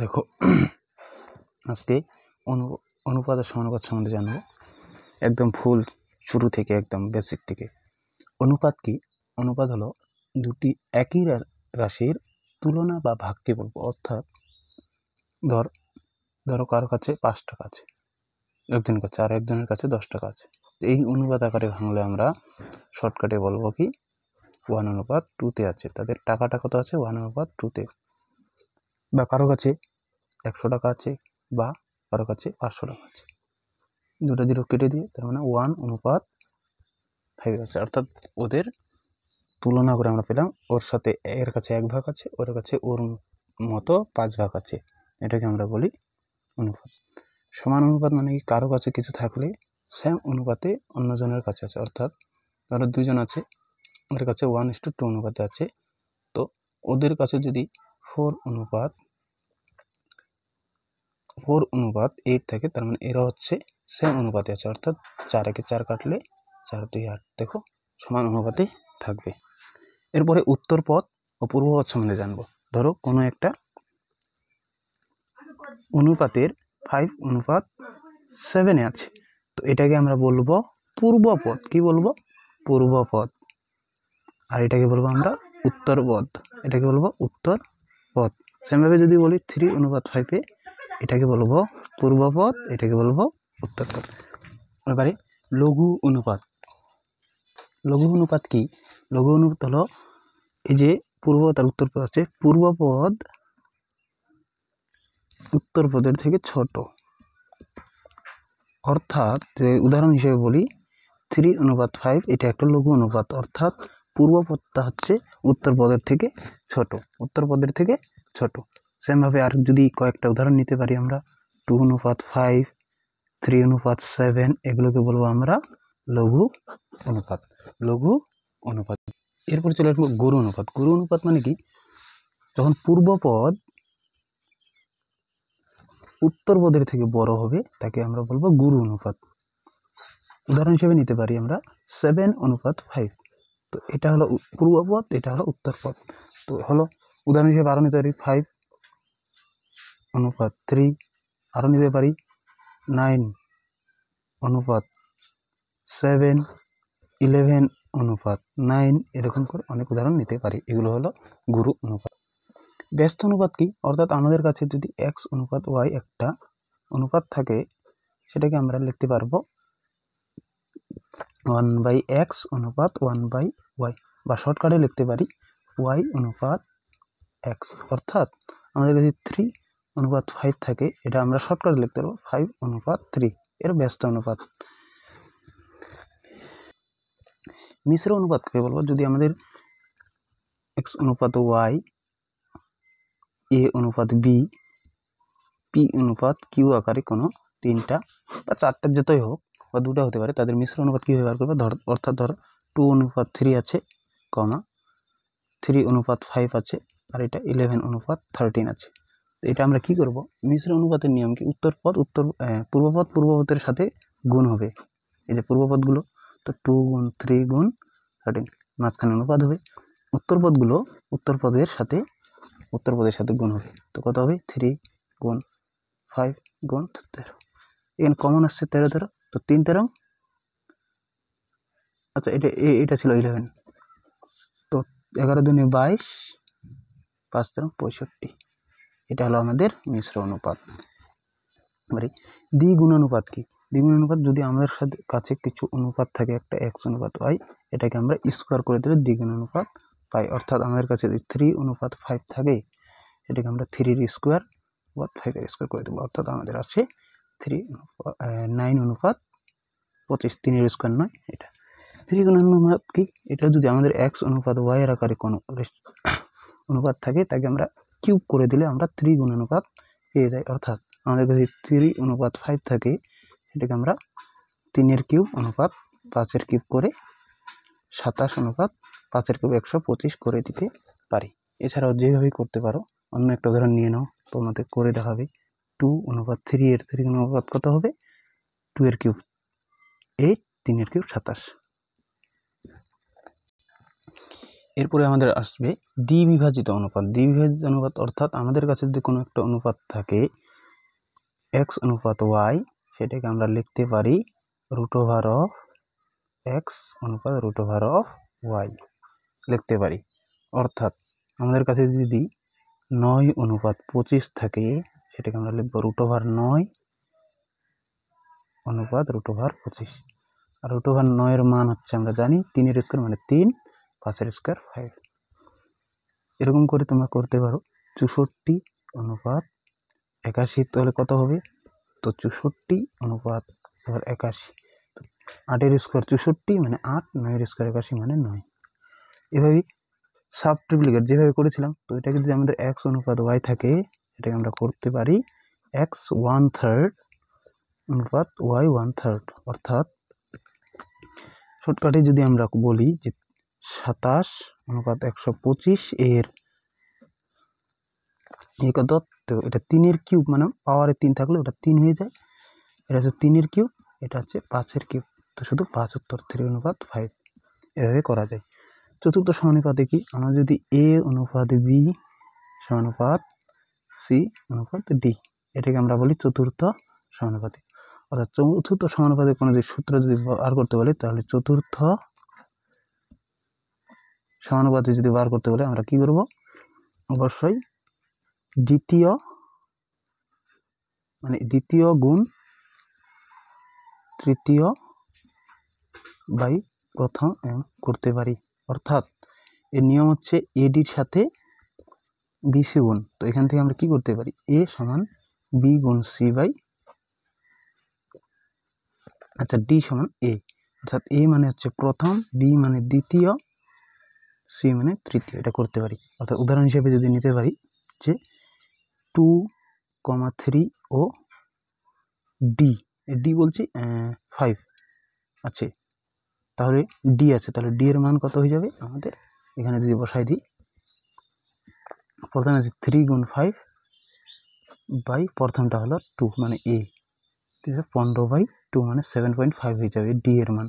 দেখো আজকে অনুপাত আর সমানুপাত সম্বন্ধে জানবো, একদম ফুল শুরু থেকে, একদম বেসিক থেকে। অনুপাত কি? অনুপাত হলো দুটি একই রাশির তুলনা বা ভাগকে বলবো। অর্থাৎ ধরো কারো কাছে 5 টাকা আছে, একজনের কাছে, আর একজনের কাছে 10 টাকা আছে। এই অনুপাত আকারে ভাঙলে আমরা শর্টকাটে বলবো কি 1:2 আছে। তাদের টাকাটা কত আছে? 1:2। বা কারো কাছে 100 টাকা আছে বা কারো কাছে 500 টাকা আছে, দুটো জিরো কেটে দিয়ে তার মানে 1:5 আছে। অর্থাৎ ওদের তুলনা করে আমরা পেলাম ওর সাথে এর কাছে 1 ভাগ আছে, ওর কাছে ওর মতো 5 ভাগ আছে। এটাকে আমরা বলি অনুপাত। সমান অনুপাত মানে কি? কারো কাছে কিছু থাকলে সেম অনুপাতে অন্যজনের কাছে আছে। অর্থাৎ ধরো 2 জন আছে, ওদের কাছে 1:2 অনুপাতে আছে, তো ওদের কাছে যদি 4:8 থাকে, তার মানে এরা হচ্ছে সেম অনুপাতে আছে। অর্থাৎ 4 কাটলে 4 2 8, দেখো সমান অনুপাতে থাকবে। এরপরে উত্তর পথ ও পূর্ব পথ সম্বন্ধে জানবো। ধরো কোনো একটা অনুপাতের 5:7 আছে, তো এটাকে আমরা বলবো পূর্ব পথ। কি বলবো? পূর্ব পথ। আর এটাকে বলবো আমরা উত্তর পথ। এটাকে বলবো উত্তর পথ। সেমভাবে যদি বলি 3:5, এটাকে বলবো পূর্ব পথ, এটাকে বলবো উত্তর পথ। এবারে লঘু অনুপাত। লঘু অনুপাত কি? লঘু অনুপাত হলো এই যে পূর্ব পথ আর উত্তর পথ আছে, পূর্ব পদ উত্তর পদের থেকে ছোট। অর্থাৎ উদাহরণ হিসেবে বলি 3:5, এটা একটা লঘু অনুপাত। অর্থাৎ পূর্ব পদটা হচ্ছে উত্তর পদের থেকে ছোট, উত্তর পদের থেকে ছোট। সেমভাবে আর যদি কয়েকটা উদাহরণ নিতে পারি আমরা, 2:5, 3:7, এগুলোকে বলবো আমরা লঘু অনুপাত। লঘু অনুপাত। এরপর চলে আসবো গুরু অনুপাত। গুরু অনুপাত মানে কি? যখন পূর্ব পদ উত্তর পদের থেকে বড় হবে, তাকে আমরা বলবো গুরু অনুপাত। উদাহরণ হিসেবে নিতে পারি আমরা 7:5। তো এটা হলো পূর্ব পদ, এটা হলো উত্তর পদ। তো হলো উদাহরণ হিসেবে আরো নিতে পারি 5:3, আরো নিতে পারি 9:7, 11:9, এরকম করে অনেক উদাহরণ নিতে পারি। এগুলো হলো গুরু অনুপাত। ব্যস্ত অনুপাত কি? অর্থাৎ আমাদের কাছে যদি x:y একটা অনুপাত থাকে, সেটাকে আমরা লিখতে পারবো 1/x অনুপাত 1/y, বা শর্টকাটে লিখতে পারি y:x। অর্থাৎ আমাদের কাছে 3:5 থাকে, এটা আমরা শর্টকাটে লিখতে পারবো 5:3, এর ব্যস্ত অনুপাত। মিশ্র অনুপাতকে বলবো যদি আমাদের x:y, a:b, p:q আকারে কোনো 3টা বা 4টা যতই হোক বা 2টা হতে পারে, তাদের মিশ্র অনুপাত কীভাবে বার করবে? অর্থাৎ ধরো 2:3 আছে, 3:5 আছে, আর এটা 11:13 আছে। তো এটা আমরা কি করব? মিশ্র অনুপাতের নিয়ম কি? পূর্বপদ পূর্বপদের সাথে গুণ হবে। এই যে পূর্বপদগুলো, তো 2 গুণ 3 গুণ 13, মাঝখানে অনুপাত হবে। উত্তরপদগুলো উত্তরপদের সাথে গুণ হবে। তো কত হবে? 3 গুণ 5 গুণ 13। এখানে কমন আসছে 13, তো 3 13, আচ্ছা এটা ছিল 11, তো 11 দুগুণে 22, 5 13 65। এটা হলো আমাদের মিশ্র অনুপাত। এবারে দ্বিগুণানুপাত কি? দ্বিগুণানুপাত যদি আমাদের কাছে কিছু অনুপাত থাকে, একটা x:y, এটাকে আমরা স্কোয়ার করে দিলে দ্বিগুণানুপাত পাই। অর্থাৎ আমাদের কাছে যদি 3:5 থাকে, এটাকে আমরা 3 স্কোয়ার বা 5 স্কোয়ার করে দেবো। অর্থাৎ আমাদের আছে 9:25, 3 স্কোয়ার নয়। এটা ত্রিগুণানুপাত কি? এটা যদি আমাদের x:y এর আকারে কোনো অনুপাত থাকে, তাকে আমরা কিউব করে দিলে আমরা ত্রিগুণানুপাত পেয়ে যাই। অর্থাৎ আমাদের কাছে 3:5 থাকে, সেটাকে আমরা 3/3 করে 27:5 করে দিতে পারি। এছাড়াও যেভাবেই করতে পারো। অন্য একটা উদাহরণ নিয়ে নাও, তোমাদের করে দেখাবে 2:3 এর ত্রিগুণানুপাত কত হবে? 2/3, 8, 3/3 27। এরপরে আমাদের আসবে ডি বিভাজিত অনুপাত। ডি বিভাজিত অনুপাত অর্থাৎ আমাদের কাছে যদি কোনো একটা অনুপাত থাকে এক্স অনুপাত ওয়াই, সেটাকে আমরা লিখতে পারি রুট ওভার অফ এক্স অনুপাত রুট ওভার অফ ওয়াই লিখতে পারি। অর্থাৎ আমাদের কাছে যদি 9:25 থাকে, সেটাকে আমরা লিখব রুট ওভার 9 অনুপাত রুট ওভার 25। আর রুট ওভার 9-এর মান হচ্ছে আমরা জানি 3-এর স্কোয়ার মানে 3, 5-এর স্কোয়ার 5। এরকম করে তোমরা করতে পারো। 64 অনুপাত 81 তাহলে কত হবে? তো 64 অনুপাত 81, 8-এর স্কোয়ার 64 মানে 8, 9-এর স্কোয়ার 81 মানে 9। এভাবেই সাব ট্রিপ্লিকেট যেভাবে করেছিলাম। তো এটাকে যদি আমাদের এক্স অনুপাত ওয়াই থাকে, এটাকে আমরা করতে পারি এক্স 1/3 অনুপাত ওয়াই 1/3। অর্থাৎ শর্টকাটে যদি আমরা বলি যে 27 অনুপাত 125 এর কত, তো এটা 3-এর কিউব মানে পাওয়ারে 3 থাকলে ওটা 3 হয়ে যায়। এটা হচ্ছে 3-এর কিউব, এটা হচ্ছে 5-এর কিউব। তো শুধু 5 উত্তর 3/5 এভাবে করা যায়। চতুর্থ সমানুপাতে কি, আমরা যদি এ অনুপাত বি সমানুপাত সি অনুপাত ডি, এটাকে আমরা বলি চতুর্থ সমানুপাতে। অর্থাৎ চতুর্থ সমানুপাতে কোনো যে সূত্র যদি বার করতে বলে, তাহলে চতুর্থ সমানুপাতে যদি বার করতে বলে আমরা কি করব? অবশ্যই দ্বিতীয় গুণ তৃতীয় বাই প্রথম করতে পারি। অর্থাৎ এর নিয়ম হচ্ছে এডির সাথে বিসি গুণ। তো এখান থেকে আমরা কি করতে পারি? এ সমান বি গুণ সি বাই, আচ্ছা ডি সমান এ। অর্থাৎ এ মানে হচ্ছে প্রথম, বি মানে দ্বিতীয়, সি মানে তৃতীয়। এটা করতে পারি। অর্থাৎ উদাহরণ হিসেবে যদি নিতে পারি যে 2,3 ও ডি বলছি 5 আছে, তাহলে ডি আছে, তাহলে ডি এর মান কত হয়ে যাবে আমাদের? এখানে যদি বসাই দিই, প্রথমে আছে 3 গুণ 5 বাই প্রথমটা হলো 2 মানে এ, 15/2 মানে 7.5 হয়ে যাবে ডি এর মান।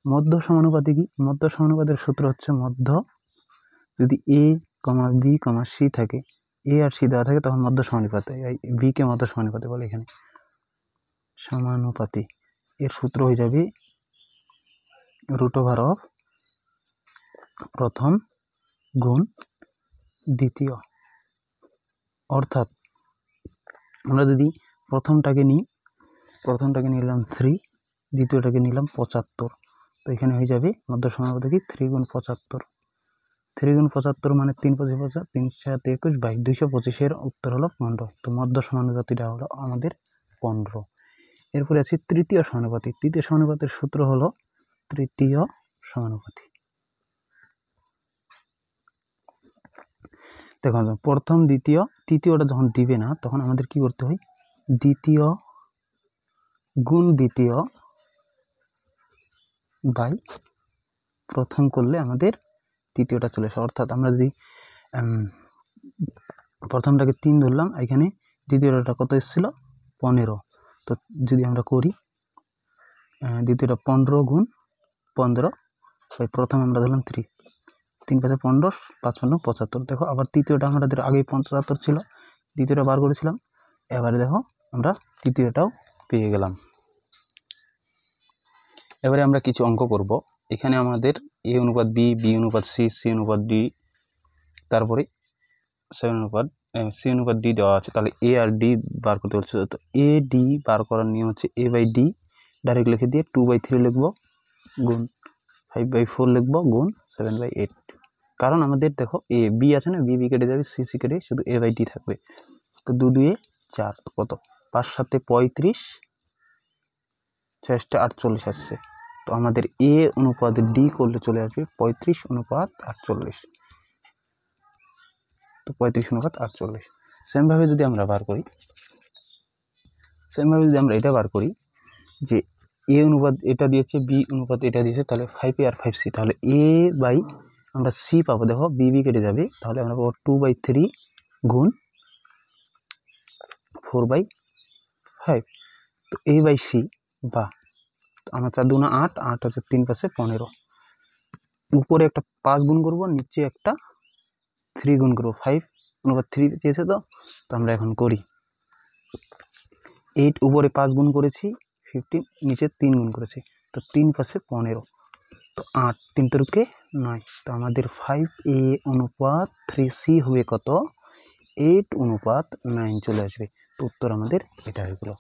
মধ্য সমানুপাতে কি? মধ্য সমানুপাতের সূত্র হচ্ছে মধ্য যদি এ কমা বি কমা সি থাকে, এ আর সি দেওয়া থাকে, তখন মধ্য সমানুপাতে, বি কে মধ্য সমানুপাতে বলে এখানে সমানুপাতে। এর সূত্র হয়ে যাবে রুট ওভার অফ প্রথম গুণ দ্বিতীয়। অর্থাৎ আমরা যদি প্রথমটাকে নিলাম 3, দ্বিতীয়টাকে নিলাম 75, তো এখানে হয়ে যাবে মধ্য সমানুপাতে কি 3 গুণ 75। 3 গুণ 75 মানে 3 × 5 = 3 × 7 = 21 বাই 225 এর উত্তর হলো 15। তো মধ্য সমানুপাতিটা হলো আমাদের 15। এরপরে আছে তৃতীয় সমানুপাতি। তৃতীয় সমানুপাতের সূত্র হলো তৃতীয় সমানুপাতি। দেখুন প্রথম দ্বিতীয় তৃতীয়টা যখন দিবে না, তখন আমাদের কি করতে হয়? দ্বিতীয় গুণ দ্বিতীয় বাই প্রথম করলে আমাদের তৃতীয়টা চলে আসে। অর্থাৎ আমরা যদি প্রথমটাকে 3 ধরলাম, এখানে দ্বিতীয়টা কত এসেছিল? 15। তো যদি আমরা করি দ্বিতীয়টা 15 গুণ 15, প্রথম আমরা ধরলাম 3, 3 × 5 = 15, 5 × 5 = 75। দেখো আবার তৃতীয়টা আমাদের আগে 75 ছিল, দ্বিতীয়টা বার করেছিলাম, এবারে দেখো আমরা তৃতীয়টাও পেয়ে গেলাম। এবারে আমরা কিছু অঙ্ক করব। এখানে আমাদের এ অনুপাত বি, বি অনুপাত সি, সি অনুপাত ডি, তারপরে সি অনুপাত ডি দেওয়া আছে। তাহলে এ আর ডি বার করতে বলছে। তো এ ডি বার করার নিয়ম হচ্ছে এ বাই ডি ডাইরেক্ট লিখে দিয়ে 2/3 লিখবো গুণ 5/4 লিখবো গুণ 7/8। কারণ আমাদের দেখো এ বি আছে না, বি কেটে যাবে, সি কেটে শুধু এ বাই ডি থাকবে। তো 2 2 এ 4, কত 5 7 এ 35, 6 × 48 আসছে। তো আমাদের এ অনুপাত ডি করলে চলে আসবে 35:48। তো 35:48। সেমভাবে যদি আমরা বার করি, এটা বার করি যে এ অনুপাত এটা দিয়েছে, বি অনুপাত এটা দিয়েছে, তাহলে 5a আর 5c, তাহলে এ বাই আমরা সি পাবো। দেখো বি কেটে যাবে, তাহলে আমরা পাবো 2/3 গুণ 4/5। তো এ বাই সি বা আমার 4 2 8, 8 হচ্ছে 3 5 15। উপরে একটা 5 গুণ করব, নিচে একটা 3 গুণ করব। 5:3 চেয়েছে, তো আমরা এখন করি। 8 উপরে 5 গুণ করেছি, 15 নিচে 3 গুণ করেছি, তো 3 পাশে 15, তো 8, 3 তরুকে 9। তো আমাদের 5a অনুপাত 3c হবে কত? 8:9 চলে আসবে। তো উত্তর আমাদের এটা হয়ে গেল।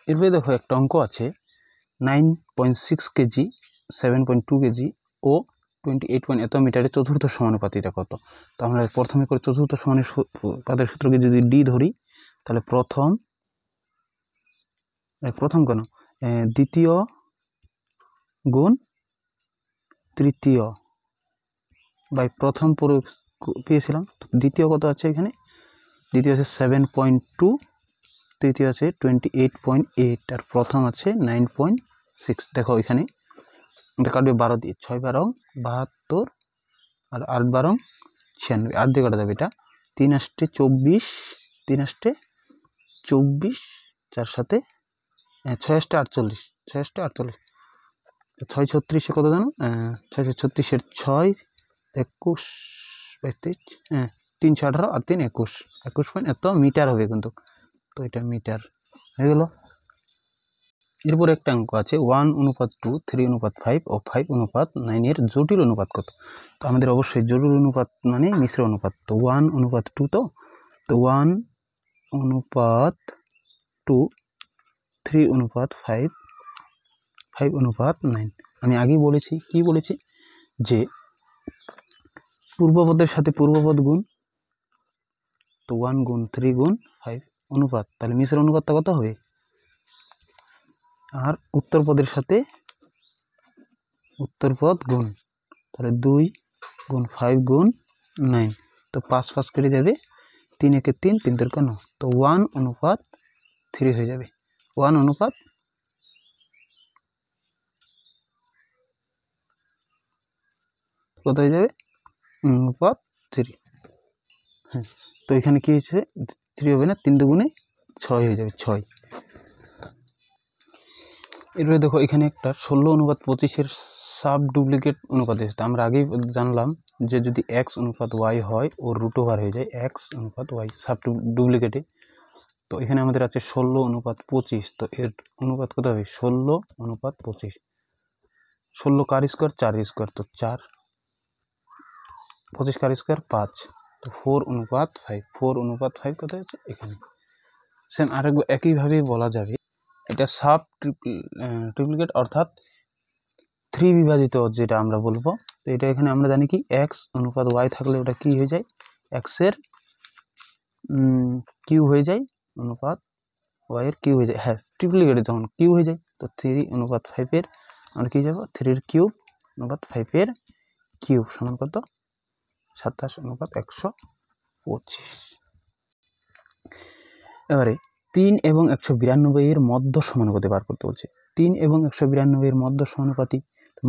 এরপরে দেখো একটা অঙ্ক আছে, 9.6 কেজি, 7.2 কেজি ও 28 এত মিটারের চতুর্থ সমানুপাতিটা কত? তো আমরা প্রথমে করে চতুর্থ সমানুপাতের সূত্রকে যদি ডি ধরি, তাহলে প্রথম কেন দ্বিতীয় গুণ তৃতীয় বাই প্রথম পেয়েছিলাম। দ্বিতীয় কত আছে এখানে? দ্বিতীয় আছে 7.2, তৃতীয় আছে 28.8, আর প্রথম আছে 9.6। দেখো এখানে এটা কাটবে 12 দিয়ে, 6 12 72, আর 8 12 96, 8 দিয়ে কাটা যাবে এটা। 3 8 24, 3 8 24, 4 7 6 8 48, 6 8 48, 6 36 কত জানো? 6 36 6 21 22, 3 6 18 আর 3 21, 21 এত মিটার হবে কিন্তু। তো এটা মিটার হয়ে গেল। এরপর একটা অঙ্ক আছে 1:2, 3:5 ও 5:9 এর জটিল অনুপাত কত? তো আমাদের অবশ্যই জটিল অনুপাত মানে মিশ্র অনুপাত। তো 1:2, তো 1:2, 3:5, 5:9। আমি আগেই বলেছি, কি বলেছি, যে পূর্বপদের সাথে পূর্বপদ গুণ, তো 1 গুণ 3 গুণ 5 অনুপাত, তাহলে মিশ্র অনুপাতটা কত হবে? আর উত্তরপদের সাথে উত্তরপদ গুণ, তাহলে 2 গুণ 5 গুণ 9, তো 5 5 কেটে যাবে, 3 একে 3, 3 3 9, তো 1:3 হয়ে যাবে। 1 অনুপাত কত হয়ে যাবে? অনুপাত 3। হ্যাঁ, তো এখানে কি হয়েছে? 3 হবে না, 3 দুগুণে 6 হয়ে যাবে, 6। এরপরে দেখো এখানে একটা 16:25 সাব ডুপ্লিকেট অনুপাত এসেছে। আমরা আগেই জানলাম যে যদি এক্স অনুপাত ওয়াই হয় ও রুট ওভার হয়ে যায় এক্স অনুপাত ওয়াই সাব ডুপ্লিকেটে। তো এখানে আমাদের আছে 16:25, তো এর অনুপাত কত হবে? 16:25। 16 কার স্কোয়ার, 4 স্কোয়ার, তো 4, 25 কার স্কোয়ার 5, তো 4:5। 4:5 কত হচ্ছে এখানে। সেম আরেকবার একইভাবে বলা যাবে, এটা সাব ট্রিপ্লিকেট অর্থাৎ 3 বিভাজিত যেটা আমরা বলবো। তো এটা এখানে আমরা জানি কি এক্স অনুপাত ওয়াই থাকলে ওটা কি হয়ে যায়? এক্স এর কিউ হয়ে যায়, অনুপাত ওয়াই এর কিউ হয়ে যায়। হ্যাঁ, ট্রিপ্লিকেটে তখন কিউ হয়ে যায়। তো 3:5 এর আমরা কি যাবো? 3 এর কিউব অনুপাত 5 এর কিউব সমান কত? 27:125। এবারে 3 এবং 192 এর মধ্য সমানুপাতি বার করতে বলছে। 3 এবং 192 এর মধ্য সমানুপাতি,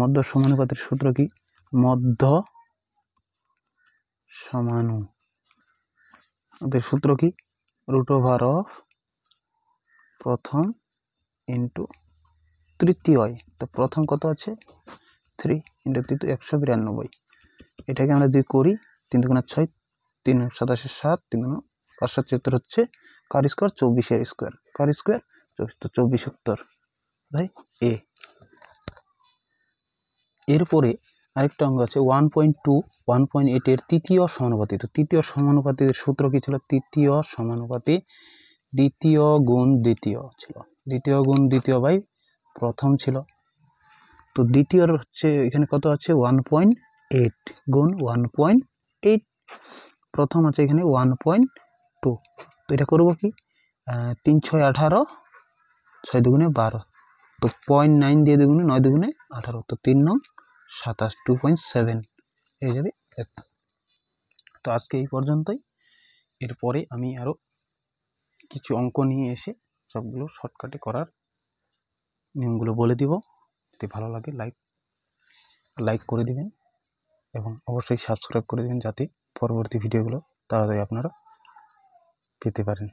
মধ্য সমানুপাতির সূত্র কি? মধ্য সমানুপাতের সূত্র কি? রুট ওভার অফ প্রথম ইন্টু তৃতীয়। তো প্রথম কত আছে? 3 ইন্টু তৃতীয় 192। এটাকে আমরা যদি করি, 3 দুগুণে 6, 3 27 7, 3 574 হচ্ছে কার স্কোয়ার? 24 এর স্কোয়ার। কার স্কোয়ার? 24, তো 24 উত্তর ভাই এ। এরপরে আরেকটা অঙ্ক আছে 1.2, 1.8 এর তৃতীয় সমানুপাতি। তো তৃতীয় সমানুপাতির সূত্র কি ছিল? তৃতীয় সমানুপাতি দ্বিতীয় গুণ দ্বিতীয় ছিল, দ্বিতীয় গুণ দ্বিতীয় বাই প্রথম ছিল। তো দ্বিতীয়র হচ্ছে এখানে কত আছে? 1.8 গুণ 1.8, প্রথম আছে এখানে 1.2। তো এটা করবো কি? 3 6 18, 6 দুগুণে 12, তো 0.9 দিয়ে দুগুণে 9 দুগুণে 18, তো 3 9 27, 2.7 হয়ে যাবে। তো আজকে এই পর্যন্তই। এরপরে আমি আরো কিছু অঙ্ক নিয়ে এসে সবগুলো শর্টকাটে করার নিয়মগুলো বলে দিব। যদি ভালো লাগে লাইক করে দিবেন এবং অবশ্যই সাবস্ক্রাইব করে দিবেন, যাতে পরবর্তী ভিডিওগুলো তাড়াতাড়ি আপনারা পেতে পারেন।